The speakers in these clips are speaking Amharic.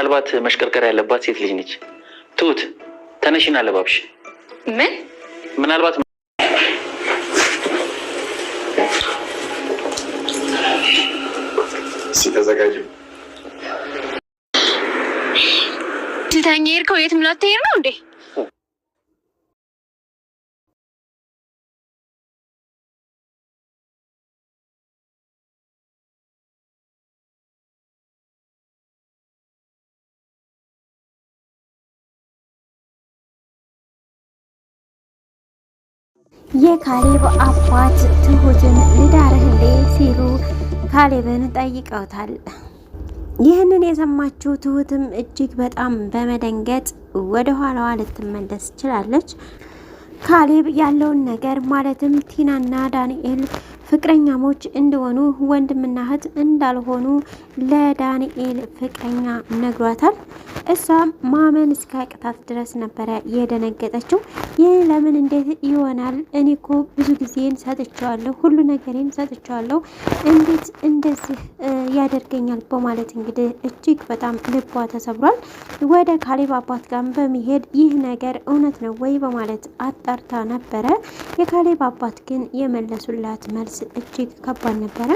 ምናልባት መሽከርከር ያለባት ሴት ልጅ ነች። ትሁት ተነሽና ለባብሽ። ምን? ምናልባት ሲተዘጋጁ ትተኛ ሄድከው? የትም ላትሄድ ነው እንዴ? የካሌብ አባት ትሁትን ልዳርህ እንዴ ሲሉ ካሌብን ጠይቀውታል። ይህንን የሰማችው ትሁትም እጅግ በጣም በመደንገጥ ወደ ኋላዋ ልትመለስ ችላለች። ካሌብ ያለውን ነገር ማለትም ቲናና ዳንኤል ፍቅረኛሞች እንደሆኑ ወንድምና እህት እንዳልሆኑ ለዳንኤል ፍቅረኛ ነግሯታል። እሷም ማመን እስከ ቅጣት ድረስ ነበረ የደነገጠችው። ይህ ለምን እንዴት ይሆናል? እኔ እኮ ብዙ ጊዜን ሰጥቼዋለሁ፣ ሁሉ ነገሬን ሰጥቼዋለሁ፣ እንዴት እንደዚህ ያደርገኛል? በማለት እንግዲህ እጅግ በጣም ልቧ ተሰብሯል። ወደ ካሌብ አባት ጋር በመሄድ ይህ ነገር እውነት ነው ወይ በማለት አጣርታ ነበረ። የካሌብ አባት ግን የመለሱላት መልስ እጅግ ከባድ ነበረ።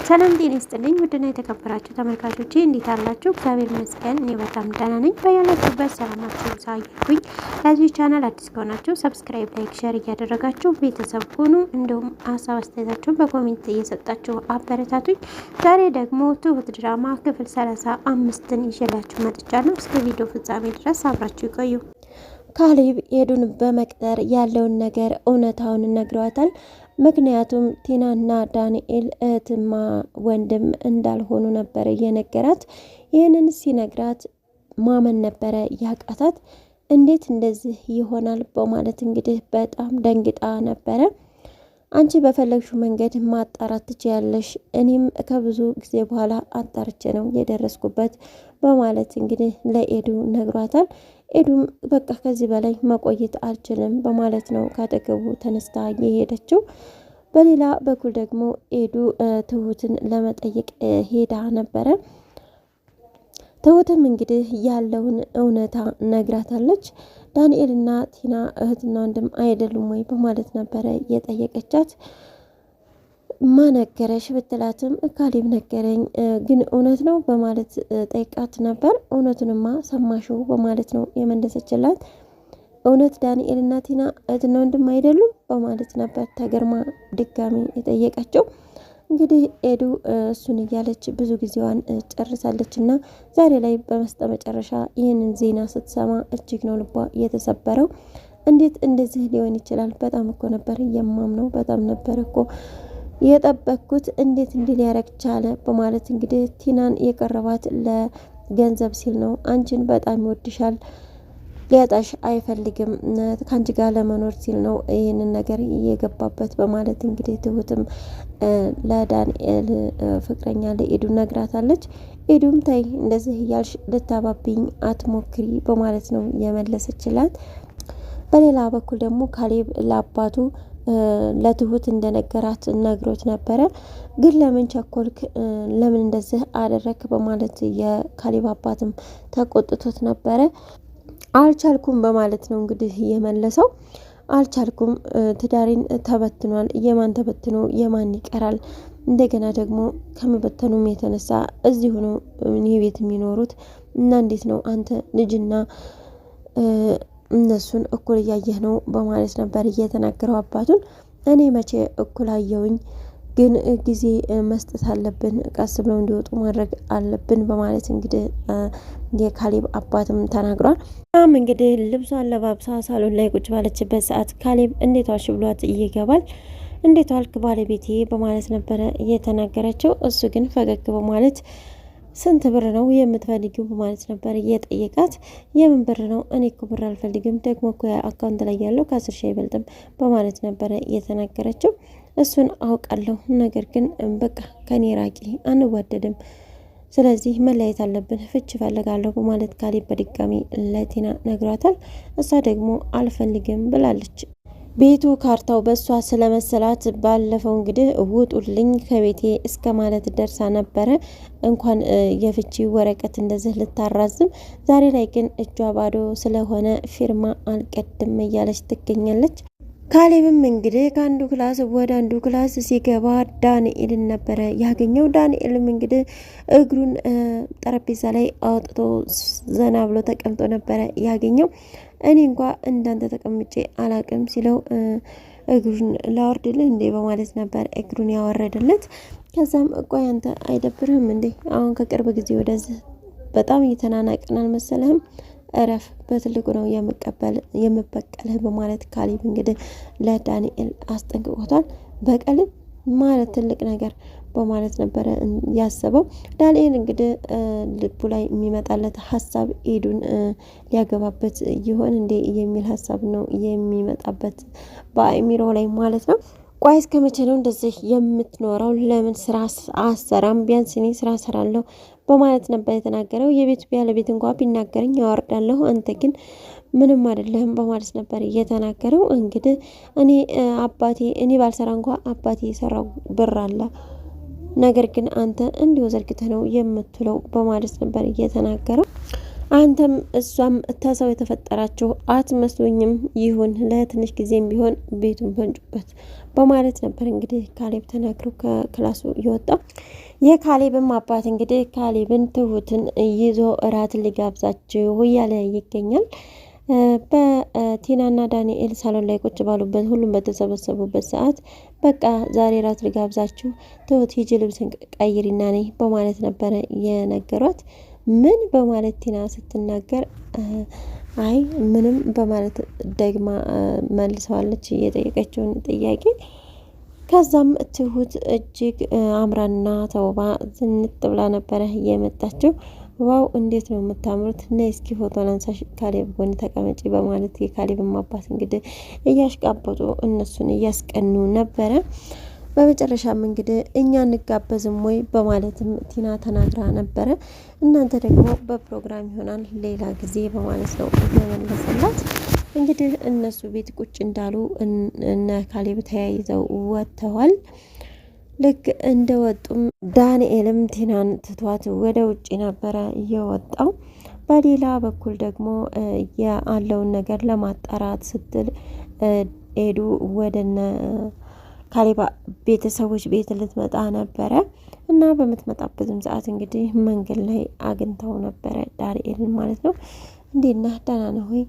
ሰላም ጤና ይስጥልኝ ውድና የተከበራችሁ ተመልካቾቼ እንዴት አላችሁ? እግዚአብሔር ይመስገን እኔ በጣም ደህና ነኝ። በያላችሁበት ሰላማችሁ ይብዛልኝ። ለዚህ ቻናል አዲስ ከሆናችሁ ሰብስክራይብ፣ ላይክ፣ ሼር እያደረጋችሁ ቤተሰብ ሁኑ። እንዲሁም ሀሳብ አስተያየታችሁን በኮሜንት እየሰጣችሁ አበረታቱኝ። ዛሬ ደግሞ ትሁት ድራማ ክፍል 35ን ይዤላችሁ መጥቻለሁ። እስከ ቪዲዮ ፍጻሜ ድረስ አብራችሁ ይቆዩ። ካሌብ ኤዱን በመቅጠር ያለውን ነገር እውነታውን ነግሯታል። ምክንያቱም ቲናና ዳንኤል እህትማ ወንድም እንዳልሆኑ ነበረ የነገራት። ይህንን ሲነግራት ማመን ነበረ ያቃታት። እንዴት እንደዚህ ይሆናል በማለት እንግዲህ በጣም ደንግጣ ነበረ። አንቺ በፈለግሽው መንገድ ማጣራት ትችያለሽ፣ እኔም ከብዙ ጊዜ በኋላ አጣርቼ ነው የደረስኩበት በማለት እንግዲህ ለኤዱ ነግሯታል። ኤዱም በቃ ከዚህ በላይ መቆየት አልችልም በማለት ነው ካጠገቡ ተነስታ የሄደችው። በሌላ በኩል ደግሞ ኤዱ ትሁትን ለመጠየቅ ሄዳ ነበረ። ትሁትም እንግዲህ ያለውን እውነታ ነግራታለች። ዳንኤልና ቲና እህትና ወንድም አይደሉም ወይ በማለት ነበረ የጠየቀቻት። ማነገረሽ ብትላትም ካሌብ ነገረኝ፣ ግን እውነት ነው በማለት ጠይቃት ነበር። እውነቱንማ ሰማሽው በማለት ነው የመለሰችላት። እውነት ዳንኤልና ቲና እህትና ወንድም አይደሉም በማለት ነበር ተገርማ ድጋሚ የጠየቀችው። እንግዲህ ኤዱ እሱን እያለች ብዙ ጊዜዋን ጨርሳለች እና ዛሬ ላይ በመጨረሻ ይህንን ዜና ስትሰማ እጅግ ነው ልቧ የተሰበረው። እንዴት እንደዚህ ሊሆን ይችላል? በጣም እኮ ነበር የማምነው፣ በጣም ነበር እኮ የጠበቅኩት፣ እንዴት እንዲህ ሊያረግ ቻለ? በማለት እንግዲህ ቲናን የቀረባት ለገንዘብ ሲል ነው። አንቺን በጣም ይወድሻል፣ ሊያጣሽ አይፈልግም፣ ከአንቺ ጋር ለመኖር ሲል ነው ይህንን ነገር እየገባበት በማለት እንግዲህ ትሁትም ለዳንኤል ፍቅረኛ ለኤዱ ነግራታለች። ኤዱም ታይ እንደዚህ እያልሽ ልታባብኝ አትሞክሪ በማለት ነው የመለሰችላት። በሌላ በኩል ደግሞ ካሌብ ለአባቱ ለትሁት እንደነገራት ነግሮት ነበረ። ግን ለምን ቸኮልክ? ለምን እንደዚህ አደረክ? በማለት የካሌብ አባትም ተቆጥቶት ነበረ። አልቻልኩም በማለት ነው እንግዲህ የመለሰው። አልቻልኩም፣ ትዳሬን ተበትኗል፣ የማን ተበትኖ የማን ይቀራል? እንደገና ደግሞ ከመበተኑም የተነሳ እዚሁ ነው እኔ ቤት የሚኖሩት እና እንዴት ነው አንተ ልጅና እነሱን እኩል እያየህ ነው በማለት ነበር እየተናገረው አባቱን። እኔ መቼ እኩል አየውኝ? ግን ጊዜ መስጠት አለብን፣ ቀስ ብለው እንዲወጡ ማድረግ አለብን በማለት እንግዲህ የካሌብ አባትም ተናግሯል። እንግዲህ ልብሷን ለባብሳ ሳሎን ላይ ቁጭ ባለችበት ሰዓት ካሌብ እንዴት ዋልሽ ብሏት ይገባል። እንዴት ዋልክ ባለቤቴ በማለት ነበረ እየተናገረችው። እሱ ግን ፈገግ በማለት ስንት ብር ነው የምትፈልጊው በማለት ነበር እየጠየቃት። የምን ብር ነው? እኔ እኮ ብር አልፈልግም፣ ደግሞ እኮ አካውንት ላይ ያለው ከ10 ሺህ አይበልጥም በማለት ነበረ እየተናገረችው። እሱን አውቃለሁ፣ ነገር ግን በቃ ከኔ ራቂ፣ አንዋደድም፣ ስለዚህ መለያየት አለብን፣ ፍች እፈልጋለሁ በማለት ካሌብ በድጋሚ ለቲና ነግሯታል። እሷ ደግሞ አልፈልግም ብላለች። ቤቱ ካርታው በሷ ስለመሰላት ባለፈው እንግዲህ ውጡልኝ ከቤቴ እስከ ማለት ደርሳ ነበረ። እንኳን የፍቺ ወረቀት እንደዚህ ልታራዝም፣ ዛሬ ላይ ግን እጇ ባዶ ስለሆነ ፊርማ አልቀድም እያለች ትገኛለች። ካሌብም እንግዲህ ከአንዱ ክላስ ወደ አንዱ ክላስ ሲገባ ዳንኤልን ነበረ ያገኘው። ዳንኤልም እንግዲህ እግሩን ጠረጴዛ ላይ አውጥቶ ዘና ብሎ ተቀምጦ ነበረ ያገኘው። እኔ እንኳ እንዳንተ ተቀምጬ አላቅም ሲለው እግሩን ላወርድልህ እንዴ በማለት ነበር እግሩን ያወረደለት። ከዛም ቆይ አንተ አይደብርህም እንዴ አሁን ከቅርብ ጊዜ ወደዚህ በጣም እየተናናቅን አልመሰለህም? እረፍ፣ በትልቁ ነው የምበቀልህ በማለት ካሌብ እንግዲህ ለዳንኤል አስጠንቅቆታል። በቀል ማለት ትልቅ ነገር በማለት ነበረ ያሰበው። ዳንኤል እንግዲህ ልቡ ላይ የሚመጣለት ሀሳብ ኤዱን ሊያገባበት ይሆን እንዴ የሚል ሀሳብ ነው የሚመጣበት በአእምሮ ላይ ማለት ነው። ቆይ እስከ መቼ ነው እንደዚህ የምትኖረው? ለምን ስራ አሰራም? ቢያንስ እኔ ስራ ሰራለሁ በማለት ነበር የተናገረው። የቤቱ ባለቤት እንኳ ቢናገረኝ ያወርዳለሁ፣ አንተ ግን ምንም አይደለህም በማለት ነበር የተናገረው። እንግዲህ እኔ ባልሰራ እንኳ አባቴ የሰራው ብር አለ፣ ነገር ግን አንተ እንዲሁ ዘርግተህ ነው የምትለው በማለት ነበር የተናገረው። አንተም እሷም ተሰው የተፈጠራችሁ አትመስሉኝም፣ ይሁን ለትንሽ ጊዜም ቢሆን ቤቱን ፈንጩበት በማለት ነበር እንግዲህ ካሌብ ተናግሮ ከክላሱ የወጣው። የካሌብም አባት እንግዲህ ካሌብን ትሁትን ይዞ እራት ሊጋብዛችሁ እያለ ይገኛል። በቲናና ዳንኤል ሳሎን ላይ ቁጭ ባሉበት ሁሉም በተሰበሰቡበት ሰዓት በቃ ዛሬ እራት ሊጋብዛችሁ፣ ትሁት ሂጂ ልብስን ቀይሪና ነይ በማለት ነበረ የነገሯት። ምን በማለት ቲና ስትናገር አይ ምንም በማለት ደግማ መልሰዋለች የጠየቀችውን ጥያቄ። ከዛም ትሁት እጅግ አምራና ተውባ ዝንጥ ብላ ነበረ የመጣችው። ዋው እንዴት ነው የምታምሩት! ነይ እስኪ ፎቶ ላንሳሽ፣ ካሌብ ጎን ተቀመጪ በማለት የካሌብም አባት እንግዲህ እያሽቃበጡ እነሱን እያስቀኑ ነበረ። በመጨረሻም እንግዲህ እኛ እንጋበዝም ወይ በማለትም ቲና ተናግራ ነበረ። እናንተ ደግሞ በፕሮግራም ይሆናል ሌላ ጊዜ በማለት ነው እየመለሰላት። እንግዲህ እነሱ ቤት ቁጭ እንዳሉ እነ ካሌብ ተያይዘው ወጥተዋል። ልክ እንደወጡም ዳንኤልም ቲናን ትቷት ወደ ውጭ ነበረ እየወጣው። በሌላ በኩል ደግሞ ያለውን ነገር ለማጣራት ስትል ኤዱ ወደነ ካሌብ ቤተሰቦች ቤት ልትመጣ ነበረ እና በምትመጣበትም ሰዓት እንግዲህ መንገድ ላይ አግኝተው ነበረ ዳንኤልን ማለት ነው። እንዴት ነህ ደህና ነህ ሆይ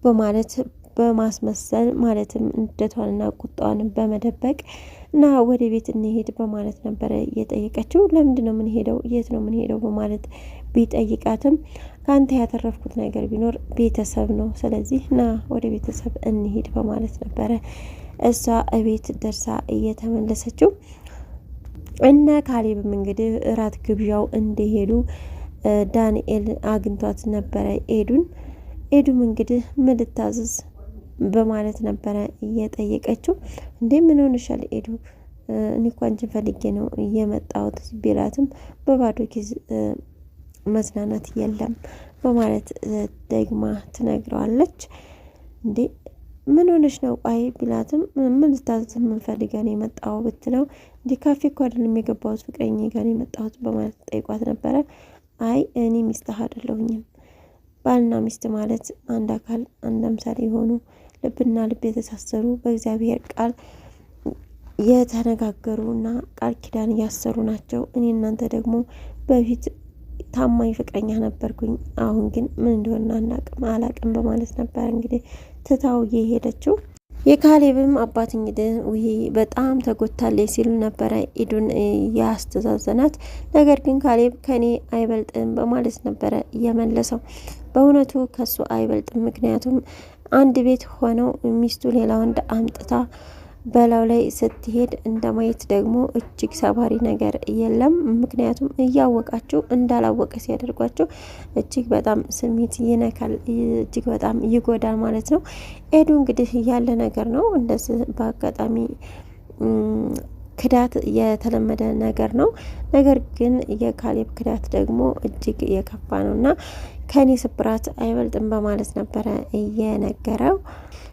በማለት በማስመሰል ማለትም እንደቷንና ቁጣዋን በመደበቅ እና ወደ ቤት እንሄድ በማለት ነበረ የጠየቀችው። ለምንድን ነው የምንሄደው? የት ነው የምንሄደው? በማለት ቢጠይቃትም ከአንተ ያተረፍኩት ነገር ቢኖር ቤተሰብ ነው፣ ስለዚህ ና ወደ ቤተሰብ እንሄድ በማለት ነበረ እሷ እቤት ደርሳ እየተመለሰችው። እነ ካሌብም እንግዲህ እራት ግብዣው እንደሄዱ ዳንኤል አግኝቷት ነበረ ኤዱም እንግዲህ ምን ልታዘዝ በማለት ነበረ እየጠየቀችው። እንዴ ምን ሆነሻል ኤዱ? እኔ እኮ አንቺን ፈልጌ ነው የመጣሁት ቢላትም በባዶ ኪስ መዝናናት የለም በማለት ደግማ ትነግረዋለች። እንዴ ምን ሆነሽ ነው ቋይ ቢላትም ምን ልታዘዝ ፈልገ ነው የመጣው ብትለው እንዲ ካፌ እኮ አይደለም የገባሁት ፍቅረኛ ጋር የመጣሁት በማለት ጠይቋት ነበረ። አይ እኔ ሚስትህ አይደለሁኝም፣ ባልና ሚስት ማለት አንድ አካል አንድ አምሳል የሆኑ ልብና ልብ የተሳሰሩ በእግዚአብሔር ቃል የተነጋገሩና ቃል ኪዳን እያሰሩ ናቸው። እኔ እናንተ ደግሞ በፊት ታማኝ ፍቅረኛ ነበርኩኝ፣ አሁን ግን ምን እንደሆነ አላቅም በማለት ነበር እንግዲህ ትታው የሄደችው። የካሌብም አባት እንግዲህ ውይ በጣም ተጎታለች ሲሉ ነበረ ኤዱን ያስተዛዘናት። ነገር ግን ካሌብ ከኔ አይበልጥም በማለት ነበረ እየመለሰው። በእውነቱ ከሱ አይበልጥም፣ ምክንያቱም አንድ ቤት ሆነው ሚስቱ ሌላ ወንድ አምጥታ በላው ላይ ስትሄድ እንደማየት ደግሞ እጅግ ሰባሪ ነገር የለም። ምክንያቱም እያወቃቸው እንዳላወቀ ሲያደርጓቸው እጅግ በጣም ስሜት ይነካል፣ እጅግ በጣም ይጎዳል ማለት ነው። ኤዱ እንግዲህ ያለ ነገር ነው እንደዚህ በአጋጣሚ ክዳት የተለመደ ነገር ነው። ነገር ግን የካሌብ ክዳት ደግሞ እጅግ የከፋ ነውና ከኔ ስብራት አይበልጥም በማለት ነበረ እየነገረው።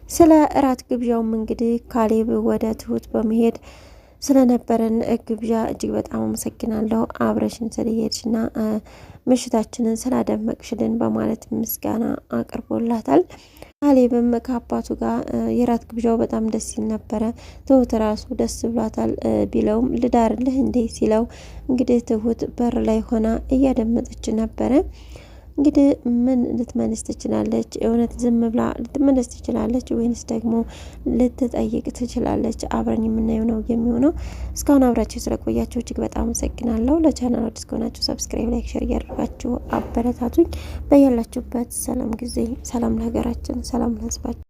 ስለ እራት ግብዣውም እንግዲህ ካሌብ ወደ ትሁት በመሄድ ስለነበረን ግብዣ እጅግ በጣም አመሰግናለሁ አብረሽን ስለሄድሽና ምሽታችንን ስላደመቅሽልን በማለት ምስጋና አቅርቦላታል። ካሌብም ከአባቱ ጋር የራት ግብዣው በጣም ደስ ሲል ነበረ። ትሁት ራሱ ደስ ብሏታል ቢለውም ልዳርልህ እንዴ ሲለው እንግዲህ ትሁት በር ላይ ሆና እያደመጠች ነበረ። እንግዲህ ምን ልትመልስ ትችላለች? እውነት ዝም ብላ ልትመልስ ትችላለች ወይንስ ደግሞ ልትጠይቅ ትችላለች? አብረን የምናየው ነው የሚሆነው። እስካሁን አብራችሁ ስለቆያችሁ እጅግ በጣም አመሰግናለሁ። ለቻናል አዲስ ከሆናችሁ ሰብስክራይብ፣ ላይክ፣ ሼር እያደረጋችሁ አበረታቱኝ። በያላችሁበት ሰላም ጊዜ፣ ሰላም ለሀገራችን፣ ሰላም ለሕዝባችን።